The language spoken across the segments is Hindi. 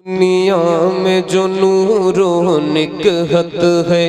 दुनिया में जो नूरो निकहत है,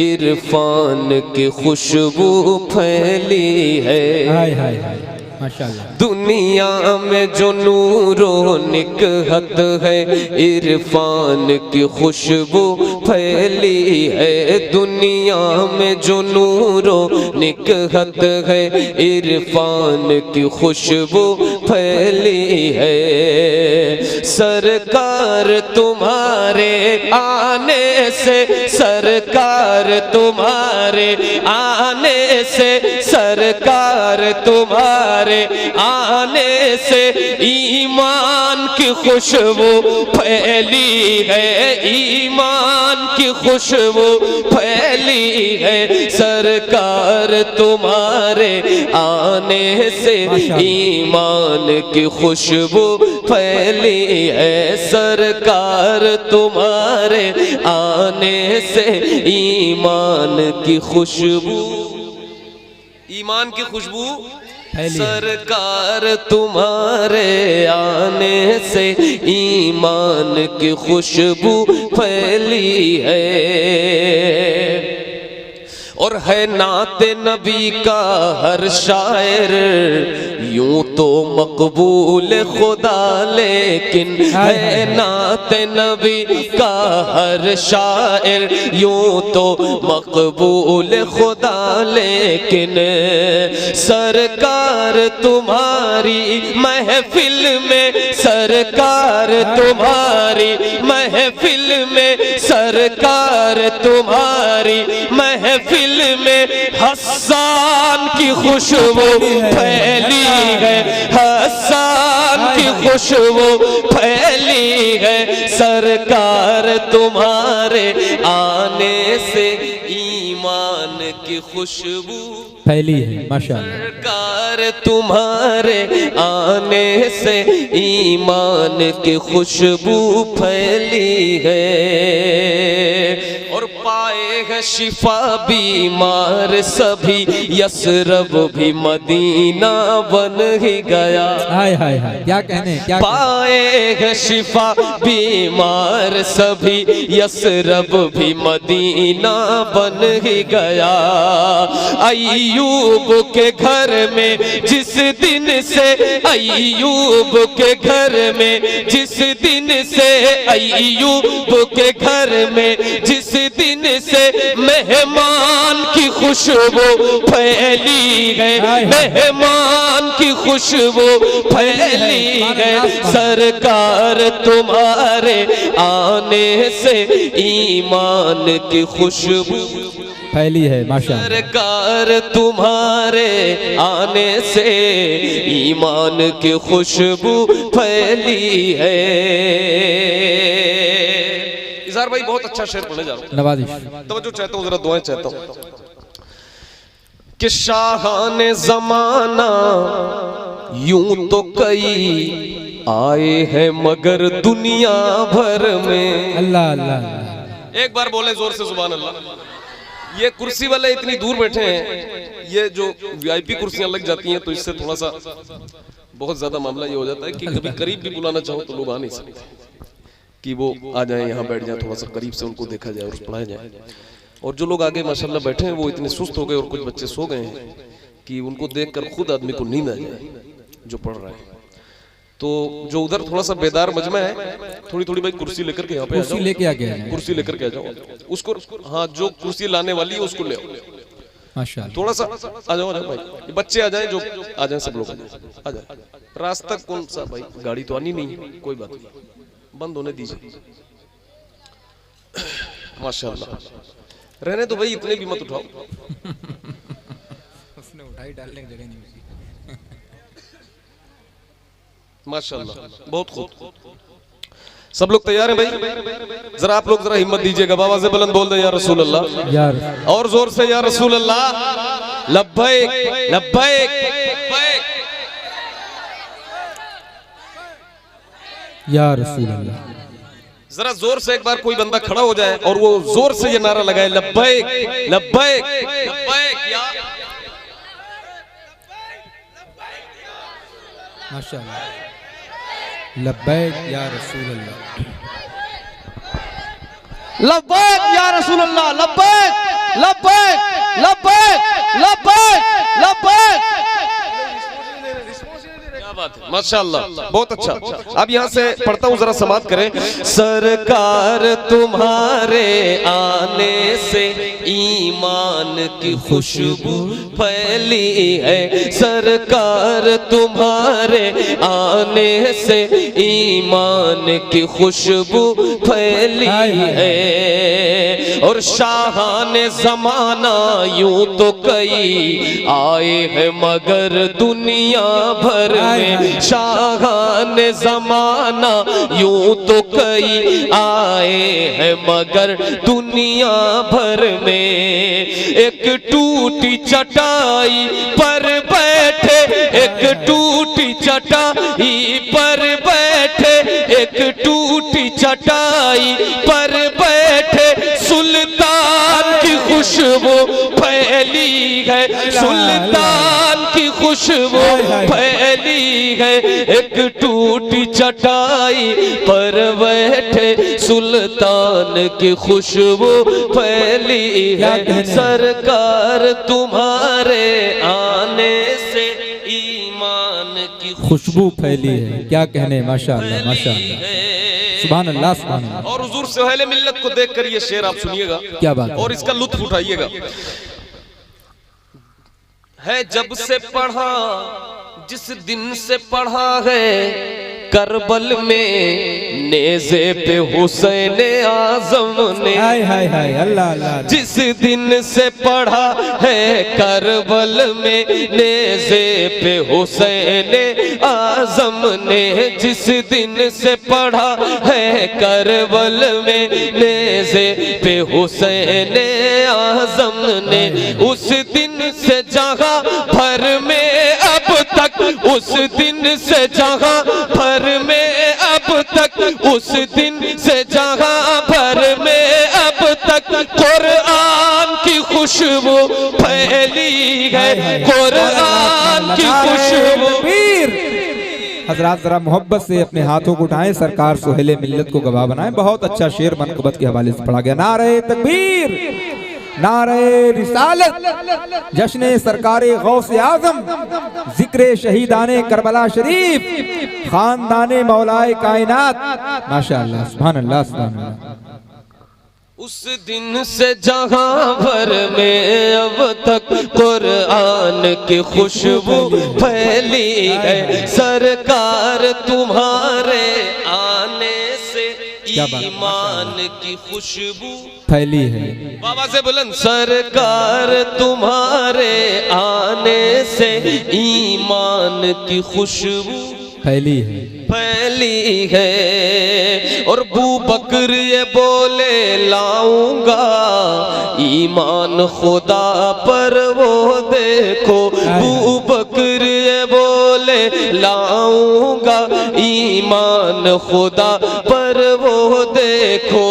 इरफान की खुशबू फैली है। हाय हाय हाय माशाल्लाह। दुनिया में जो नूरो निकहत है, इरफान की खुशबू फैली है। दुनिया में जो नूरो निकहत है, इरफान की खुशबू फैली है। सरकार तुम्हारे आने से, सरकार तुम्हारे आने से, सरकार तुम्हारे आने से ईमान की खुशबू फैली है, ईमान की खुशबू फैली है। सरकार तुम्हारे आने से ईमान की खुशबू फैली है। सरकार तुम्हारे आने से ईमान की खुशबू, ईमान की खुशबू सरकार तुम्हारे आने से ईमान की खुशबू फैली है। और है नाते नबी का हर शायर यूं तो मकबूल खुदा, लेकिन है नाते नबी का हर शायर यूं तो मकबूल खुदा, लेकिन सरकार तुम्हारी महफिल में, सरकार तुम्हारी महफिल में, सरकार तुम्हारी महफिल में हसन की खुशबू फैली है, हसन की खुशबू फैली है। सरकार तुम्हारे आने से ईमान की खुशबू फैली है माशाल्लाह। सरकार तुम्हारे आने से ईमान की खुशबू फैली है। और पाए है शिफा बीमार सभी, यसरब भी मदीना बन ही गया। हाय हाय हाय क्या कहने, क्या पाए है शिफा बीमार सभी, यसरब भी मदीना बन ही गया। अय्यूब के घर में जिस दिन से, अय्यूब के घर में जिस दिन से, अय्यूब के घर में जिस दिन से मेहमान की खुशबू फैली है, मेहमान की खुशबू फैली है। सरकार तुम्हारे आने से ईमान की खुशबू फैली है माशाल्लाह। सरकार तुम्हारे आने से ईमान की खुशबू फैली है। इज़हार भाई बहुत अच्छा शेर पढ़ने जा रहा हूँ, नवाजिश तवज्जो चाहता हूँ, जरा दुआएं चाहता हूँ कि शाहाने ज़माना यूं तो कई आए हैं मगर दुनिया भर में। अल्लाह अल्लाह अल्लाह। एक बार बोले जोर से सुभान अल्लाह। ये कुर्सी वाले इतनी दूर बैठे हैं, ये जो वीआईपी कुर्सियां लग जाती हैं तो इससे थोड़ा सा बहुत ज्यादा मामला ये हो जाता है कि कभी करीब भी बुलाना चाहो तो लोग आ नहीं सकते कि वो आ जाएं, यहाँ बैठ जाएं, थोड़ा सा करीब से उनको देखा जाए और पढ़ाया जाए। और जो लोग आगे माशाल्लाह बैठे हैं वो इतने सुस्त हो गए और कुछ बच्चे सो गए हैं कि उनको देखकर खुद आदमी को नींद आ जाए जो पढ़ रहा है। तो जो उधर थोड़ा सा बेदार मजमा है, थोड़ी थोड़ी भाई कुर्सी लेकर के यहाँ पे आ जाओ, कुर्सी लेके आ गए, कुर्सी लेकर के आ जाओ उसको। हाँ, जो कुर्सी लाने वाली है उसको ले आओ माशाल्लाह। थोड़ा सा आ जाओ भाई, ये बच्चे आ जाएं, जो आ जाएं, सब लोग आ जाए। रास्ता कौन सा भाई, गाड़ी तो आनी नहीं, कोई बात नहीं, बंद होने दीजिए माशाल्लाह। रहने तो भाई, इतने भी मत उठाओ। उसने उठाई डालने की जगह नहीं मिली माशाल्लाह, बहुत खूब। सब लोग तैयार हैं भाई? जरा आप लोग जरा हिम्मत दीजिएगा, बाबा से बुलंद बोल दे या रसूल अल्लाह यार, और जोर से या रसूल अल्लाह। लब्बैक लब्बैक या रसूल अल्लाह। जरा जोर से एक बार कोई बंदा खड़ा हो जाए और वो जोर से ये नारा लगाए, लब्बैक लब्बैक लब्बैक या माशाअल्लाह, लब्बैक या रसूल अल्लाह। लब्बैक या रसूल अल्लाह, लब्बैक लब्बैक लब्बैक लब्बैक लब्बैक। क्या बात है, माशाअल्लाह, बहुत अच्छा। अब यहाँ से पढ़ता हूँ, जरा समाप्त करें। सरकार तुम्हारे आने से ईमान की खुशबू फैली है, सरकार तुम्हारे आने से ईमान की खुशबू फैली है। और शाहाने जमाना यूं तो कई आए हैं मगर दुनिया भर में, शाहाने जमाना यूं तो कई आए हैं मगर दुनिया भर में। एक टूटी चटाई पर बैठे, एक टूटी चटाई पर बैठे, एक टूटी चटाई पर बैठे, सुल्तान की खुशबू फैली है, सुल्तान की खुशबू फैली है। एक टूटी चटाई पर बैठे, सुल्तान की खुशबू फैली है। सरकार तुम्हारे आने से ईमान की खुशबू फैली है। क्या कहने, माशाअल्लाह माशाअल्लाह, सुभान अल्लाह सुभान अल्लाह। और हुजूर सुहेल मिल्लत को देखकर ये शेर आप सुनिएगा, क्या बात है। और इसका लुत्फ उठाइएगा। है जब से पढ़ा, जिस दिन से पढ़ा है करबल में नेज़े पे हुसैन आज़म ने, हाय हाय हाय अल्लाह अल्लाह, जिस दिन से पढ़ा है करबल में नेज़े पे हुसैन आज़म ने, जिस दिन से पढ़ा है करबल में नेज़े पे हुसैन आज़म ने, उस दिन से जगह भर में अब तक, उस दिन से जगह भर में अब तक, उस दिन से जगह भर में अब तक कुरान की खुशबू फैली है, कुरान की खुशबू। हजरात जरा मोहब्बत से अपने हाथों को उठाएं, सरकार सुहेल मिल्लत को गवाह बनाएं। बहुत अच्छा शेर मनक़बत के हवाले से पढ़ा गया। नारे तकबीर, नारे रिसालत, जश्न सरकारे गौसे आज़म, जिक्र शहीदाने करबला शरीफ, खानदाने मौलाए कायनात। माशाअल्लाह सुभान अल्लाह सुभान अल्लाह। उस दिन से जहां भर में अब तक कुरान की खुशबू फैली है, सरकार तुम्हारे आने से ईमान की खुशबू फैली है। बाबा से बुलंद, सरकार तुम्हारे आने से ईमान की खुशबू फैली है, फैली है। और बू बकर ये बोले लाऊंगा ईमान खुदा पर वो देखो, बू बकर ये बोले लाऊंगा ईमान खुदा पर वो देखो।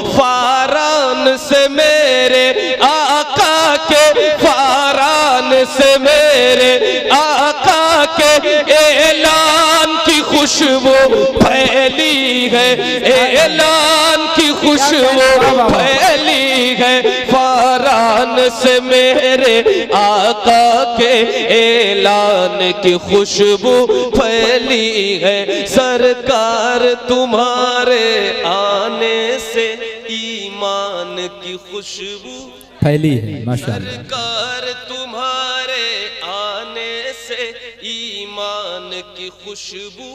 फारान से मेरे आका के, फारान से मेरे आका के ऐलान की खुशबू फैली है, ऐलान की खुशबू फैली है। फारान से मेरे आका के ऐलान की खुशबू फैली है, सरकार तुम्हारे आने से ईमान की खुशबू फैली है। माशाअल्लाह, सरकार तुम्हारे आने से ईमान की खुशबू।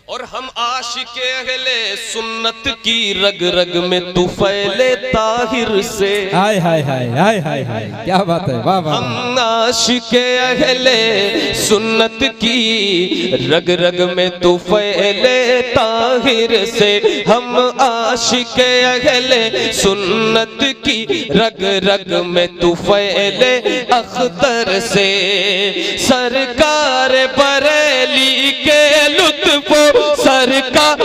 और हम आशिके अहले सुन्नत की रग रग में तू फैले ताहिर से। हाय हाय हाय हाय हाय हाय, क्या बात है, वाह वाह। हम आशिके अहले सुन्नत की रग रग में तू फैले ताहिर से। हम आशिके अहले सुन्नत की रग रग में तू फैले अख्तर से। सरकार बरेली के लुत्फो, सरकार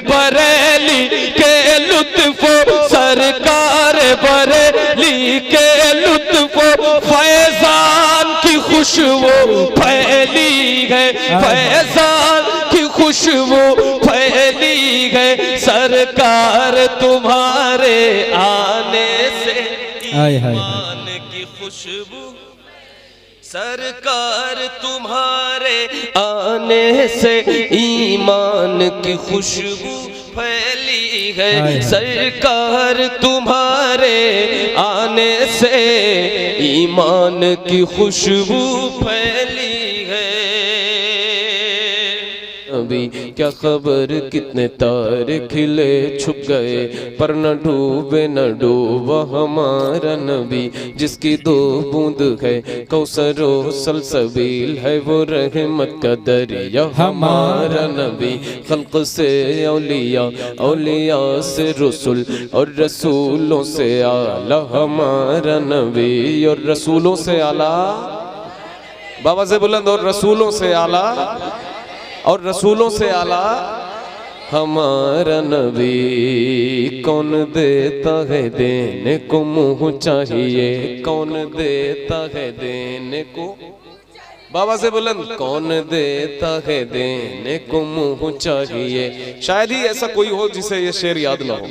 बरेली के लुत्फो, सरकार बरेली के लुत्फो, फैजान की खुशबू फैली है, फैजान की खुशबू फैली है सरकार तुम्हारे आने से, हाय हाय ईमान की खुशबू सरकार तुम्हारे आने से, ईमान की खुशबू फैली है सरकार तुम्हारे आने से, ईमान की खुशबू फैली है। अभी क्या खबर कितने तारे खिले छुप गए, पर न डूबे न डूबा हमारा नबी, जिसकी 2 बूंद है कौसरो सलसबील है, वो रहमत का दरिया हमारा नबी। खल्क से औलिया, औलिया से रसूल, और रसूलों से आला हमारा नबी, और रसूलों से आला, बाबा से बुलंद, और रसूलों से आला, और रसूलों से आला हमारा नबी। कौन देता है देने को मुँह चाहिए, कौन देता है देने को, बाबा से बुलंद, कौन देता है देने को मुँह चाहिए। शायद ही ऐसा कोई हो जिसे ये शेर याद ना हो,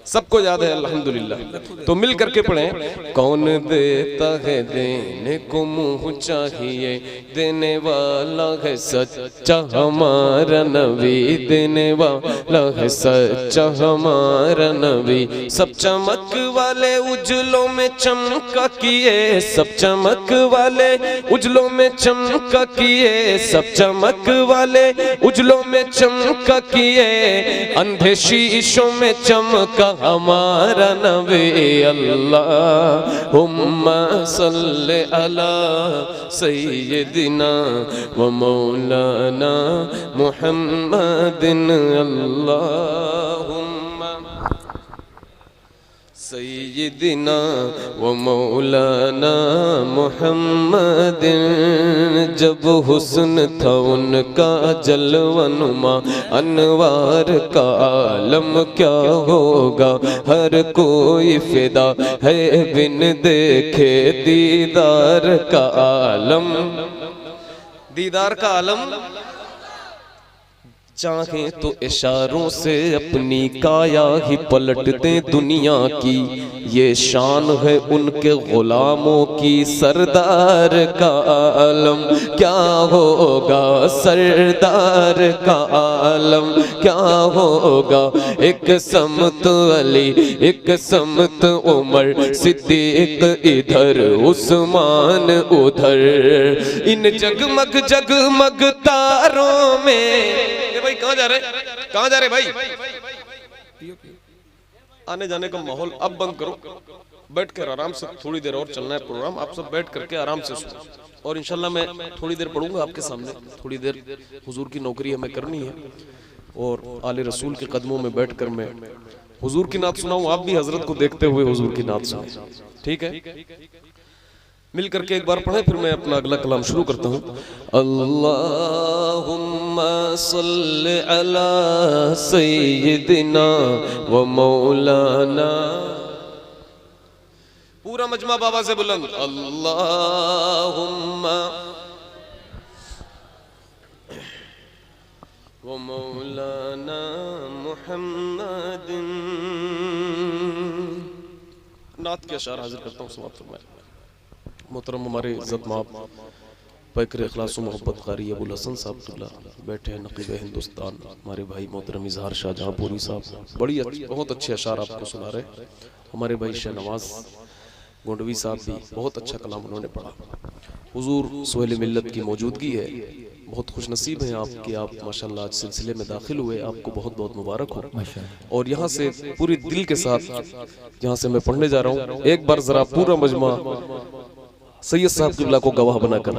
सबको याद है अल्हम्दुलिल्लाह। तो मिल करके पढ़ें। कौन देता है देने को मुँह चाहिए, देने वाला है सच्चा हमारा नबी, देने वाला है सच्चा हमारा नबी। सब चमक वाले उजलों में चमका किए, सब चमक वाले उजलों में चमका किए, सब चमक वाले उजलों में चमका किए, अंधे शीशों में चमका हमारा नबी। अल्लाहुम्मा सल्ले अला सय्यिदिना व मौलाना मुहम्मदिन, अल्लाहुम्मा सय्यिदिना व मौलाना मुहम्मदिन। जब हुस्न था उनका जलवनुमा, अनवार का आलम क्या होगा, हर कोई फिदा है बिन देखे दीदार का आलम, दीदार का आलम। चाहे तो इशारों से अपनी काया ही पलट दे दुनिया की, ये शान है उनके गुलामों की, सरदार का आलम क्या होगा, सरदार का आलम क्या होगा। एक समत अली, एक समत उमर, सिद्दीक इधर उस्मान उधर, इन जगमग जगमग तारों में। भाई कहाँ जा रहे, कहाँ जा रहे भाई? आने जाने का माहौल अब बंद करो, बैठ कर आराम से थोड़ी देर और चलना है प्रोग्राम। आप सब बैठ करके आराम से सुनो, और इंशाल्लाह मैं थोड़ी देर पढ़ूंगा आपके सामने। थोड़ी देर हुजूर की नौकरी हमें करनी है, और आले रसूल के कदमों में बैठ कर मैं हुजूर की नात सुनाऊं, आप भी हजरत को देखते हुए हुजूर की नात सुने, ठीक है? मिल करके एक बार पढ़े, फिर मैं अपना अगला कलाम शुरू करता हूँ। अल्लाहुम्मा सल्लि अला सय्यिदिना व मौलाना, पूरा मजमा बाबा से बुलंद, अल्लाहुम्मा व मौलाना मुहम्मदिन। नात के अशार हाजिर करता हूँ, समाप्त फरमाएं। मोहतरम हमारे इज्जत माप पैकर इखलास मोहब्बत कारी अबुल हसन साहब बैठे हैं, नकीब हिंदुस्तान, हमारे भाई मोहतरम इजहार शाहजहांपुरी साहब बड़ी बहुत अच्छे अशार आपको सुना रहे। हमारे भाई शहनवाज गोंडवी साहब भी बहुत अच्छा कलाम उन्होंने पढ़ा। हुजूर सोहेल मिल्लत की मौजूदगी है, बहुत खुशनसीब हैं आप कि आप माशाल्लाह आज सिलसिले में दाखिल हुए, आपको बहुत बहुत मुबारक हो। और यहाँ से पूरी दिल के साथ यहाँ से मैं पढ़ने जा रहा हूँ, एक बार जरा पूरा मजमा सैयद साहब किबला को गवाह बनाकर